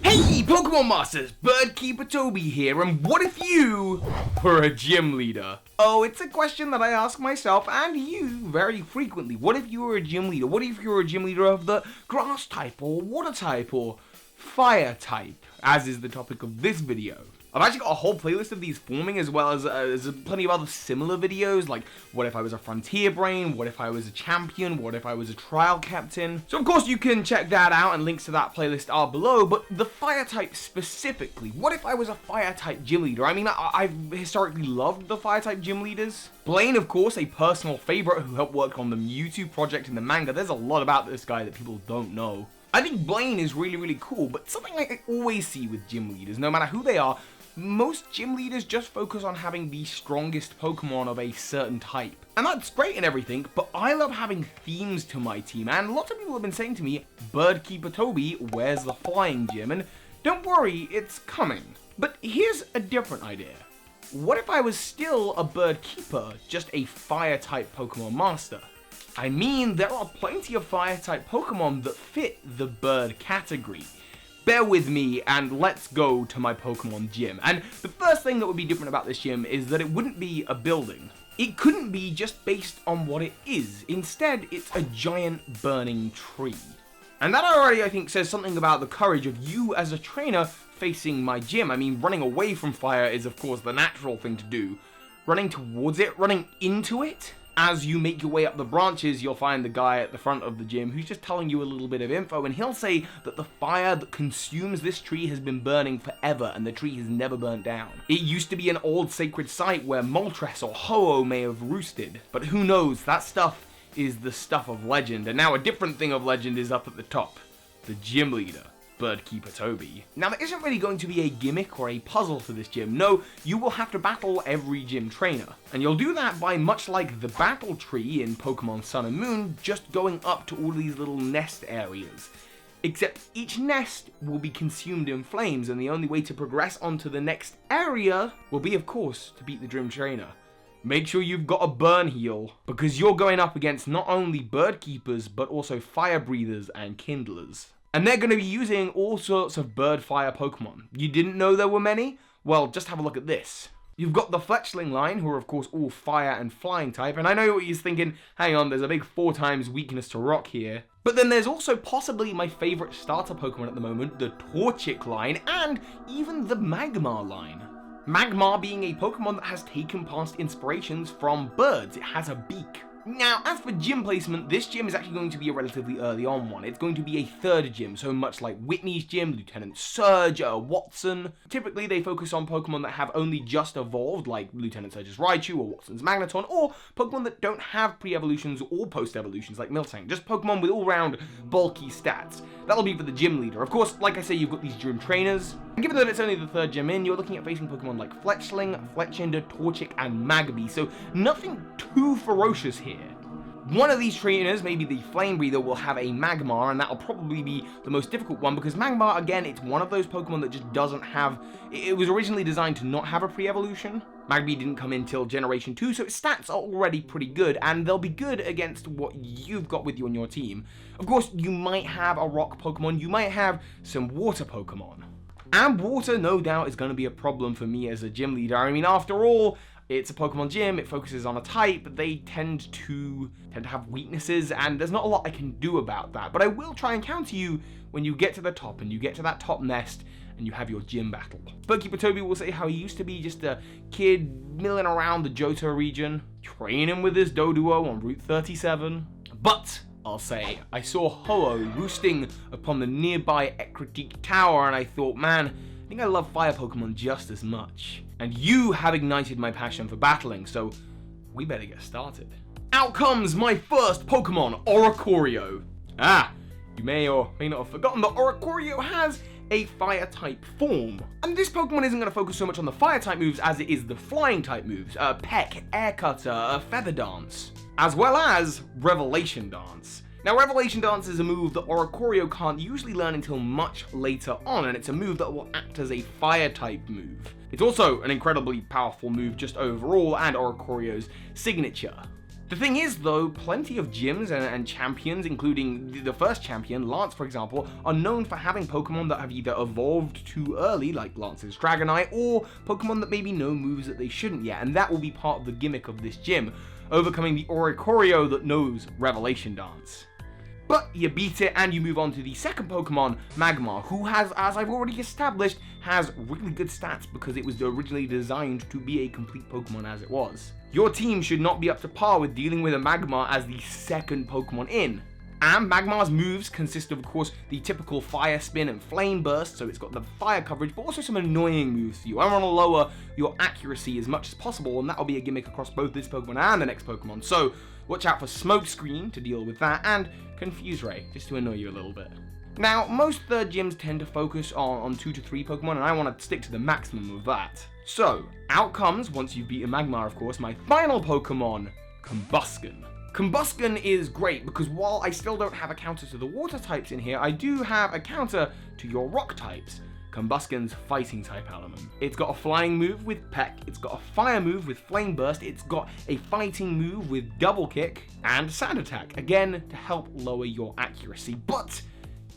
Hey Pokemon Masters, Birdkeeper Toby here, and what if you were a gym leader? Oh, it's a question that I ask myself and you very frequently. What if you were a gym leader? What if you were a gym leader of the grass type or water type or fire type, as is the topic of this video? I've actually got a whole playlist of these forming, as well as plenty of other similar videos, like what if I was a frontier brain, what if I was a champion, what if I was a trial captain. So of course you can check that out, and links to that playlist are below, but the fire type specifically, what if I was a fire type gym leader? I mean, I've historically loved the fire type gym leaders. Blaine, of course, a personal favorite who helped work on the Mewtwo project in the manga. There's a lot about this guy that people don't know. I think Blaine is really cool, but something I always see with gym leaders, no matter who they are, most gym leaders just focus on having the strongest Pokemon of a certain type. And that's great and everything, but I love having themes to my team, and lots of people have been saying to me, Birdkeeper Toby, where's the flying gym? And don't worry, it's coming. But here's a different idea. What if I was still a bird keeper, just a fire type Pokemon master? I mean, there are plenty of fire type Pokemon that fit the bird category. Bear with me and let's go to my Pokemon gym. And the first thing that would be different about this gym is that it wouldn't be a building. It couldn't be just based on what it is. Instead, it's a giant burning tree. And that already, I think, says something about the courage of you as a trainer facing my gym. I mean, running away from fire is of course the natural thing to do. Running towards it, running into it? As you make your way up the branches, you'll find the guy at the front of the gym who's just telling you a little bit of info, and he'll say that the fire that consumes this tree has been burning forever, and the tree has never burnt down. It used to be an old sacred site where Moltres or Ho-Oh may have roosted, but who knows, that stuff is the stuff of legend, and now a different thing of legend is up at the top. The gym leader. Birdkeeper Toby. Now there isn't really going to be a gimmick or a puzzle for this gym. No, you will have to battle every gym trainer. And you'll do that by, much like the battle tree in Pokemon Sun and Moon, just going up to all these little nest areas. Except each nest will be consumed in flames, and the only way to progress onto the next area will be, of course, to beat the gym trainer. Make sure you've got a burn heal, because you're going up against not only bird keepers, but also fire breathers and kindlers. And they're going to be using all sorts of bird fire Pokemon. You didn't know there were many? Well, just have a look at this. You've got the Fletchling line, who are of course all fire and flying type, and I know what he's thinking, hang on, there's a big 4 times weakness to rock here. But then there's also possibly my favourite starter Pokemon at the moment, the Torchic line, and even the Magmar line. Magmar being a Pokemon that has taken past inspirations from birds. It has a beak. Now, as for gym placement, this gym is actually going to be a relatively early on one. It's going to be a third gym, so much like Whitney's gym, Lieutenant Surge, Watson. Typically, they focus on Pokemon that have only just evolved, like Lieutenant Surge's Raichu or Watson's Magneton, or Pokemon that don't have pre-evolutions or post-evolutions like Miltank, just Pokemon with all-round bulky stats. That'll be for the gym leader. Of course, like I say, you've got these gym trainers. And given that it's only the third gym in, you're looking at facing Pokemon like Fletchling, Fletchinder, Torchic, and Magby, so nothing too ferocious here. One of these trainers, maybe the Flame Breather, will have a Magmar, and that'll probably be the most difficult one, because Magmar, again, it's one of those Pokemon that just doesn't have... It was originally designed to not have a pre-evolution. Magby didn't come in till Generation 2, so its stats are already pretty good, and they'll be good against what you've got with you on your team. Of course, you might have a Rock Pokemon, you might have some Water Pokemon. And Water, no doubt, is going to be a problem for me as a gym leader. I mean, after all, it's a Pokemon gym, it focuses on a type, but they tend to have weaknesses, and there's not a lot I can do about that. But I will try and counter you when you get to the top, and you get to that top nest, and you have your gym battle. Birdkeeper Toby will say how he used to be just a kid milling around the Johto region, training with his Doduo on Route 37. But I'll say, I saw Ho-Oh roosting upon the nearby Ecruteak Tower, and I thought, man, I think I love fire Pokemon just as much. And you have ignited my passion for battling, so we better get started. Out comes my first Pokemon, Oricorio. You may or may not have forgotten that Oricorio has a fire-type form. And this Pokemon isn't going to focus so much on the fire-type moves as it is the flying-type moves. Peck, Air Cutter, Feather Dance, as well as Revelation Dance. Now, Revelation Dance is a move that Oricorio can't usually learn until much later on, and it's a move that will act as a fire-type move. It's also an incredibly powerful move just overall, and Oricorio's signature. The thing is though, plenty of gyms and champions, including the first champion, Lance for example, are known for having Pokemon that have either evolved too early, like Lance's Dragonite, or Pokemon that maybe know moves that they shouldn't yet, and that will be part of the gimmick of this gym, overcoming the Oricorio that knows Revelation Dance. But you beat it and you move on to the second Pokemon, Magmar, who has, as I've already established, has really good stats because it was originally designed to be a complete Pokemon as it was. Your team should not be up to par with dealing with a Magmar as the second Pokemon in. And Magmar's moves consist of course, the typical Fire Spin and Flame Burst, so it's got the fire coverage, but also some annoying moves for you. I want to lower your accuracy as much as possible, and that'll be a gimmick across both this Pokemon and the next Pokemon. So watch out for Smoke Screen to deal with that, and Confuse Ray, just to annoy you a little bit. Now, most third gyms tend to focus on 2 to 3 Pokemon, and I want to stick to the maximum of that. So, out comes, once you've beaten Magmar of course, my final Pokemon, Combusken. Combusken is great because while I still don't have a counter to the water types in here, I do have a counter to your rock types. Combusken's fighting type element. It's got a flying move with Peck, it's got a fire move with Flame Burst, it's got a fighting move with Double Kick, and Sand Attack, again to help lower your accuracy, but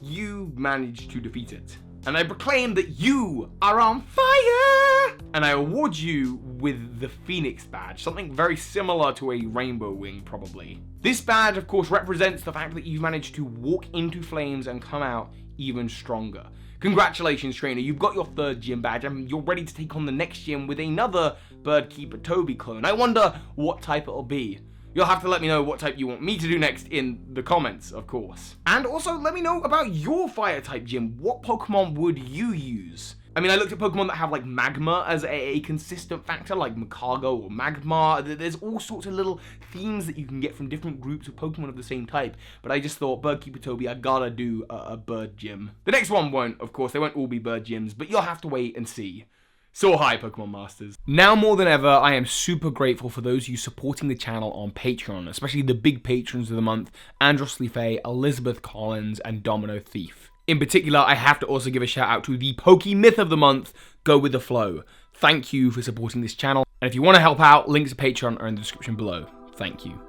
you managed to defeat it. And I proclaim that you are on fire! And I award you with the Phoenix Badge, something very similar to a Rainbow Wing probably. This badge of course represents the fact that you've managed to walk into flames and come out even stronger. Congratulations trainer, you've got your third gym badge and you're ready to take on the next gym with another Birdkeeper Toby clone. I wonder what type it'll be. You'll have to let me know what type you want me to do next in the comments, of course. And also let me know about your fire type gym. What Pokemon would you use? I mean, I looked at Pokemon that have like Magma as a consistent factor, like Makago or Magmar. There's all sorts of little themes that you can get from different groups of Pokemon of the same type. But I just thought, Birdkeeper Toby, I gotta do a bird gym. The next one won't, of course, they won't all be bird gyms, but you'll have to wait and see. So hi, Pokemon Masters. Now more than ever, I am super grateful for those of you supporting the channel on Patreon, especially the big patrons of the month, Andros Le Fay, Elizabeth Collins, and Domino Thief. In particular, I have to also give a shout out to the Poke Myth of the month, Go With The Flow. Thank you for supporting this channel, and if you want to help out, links to Patreon are in the description below. Thank you.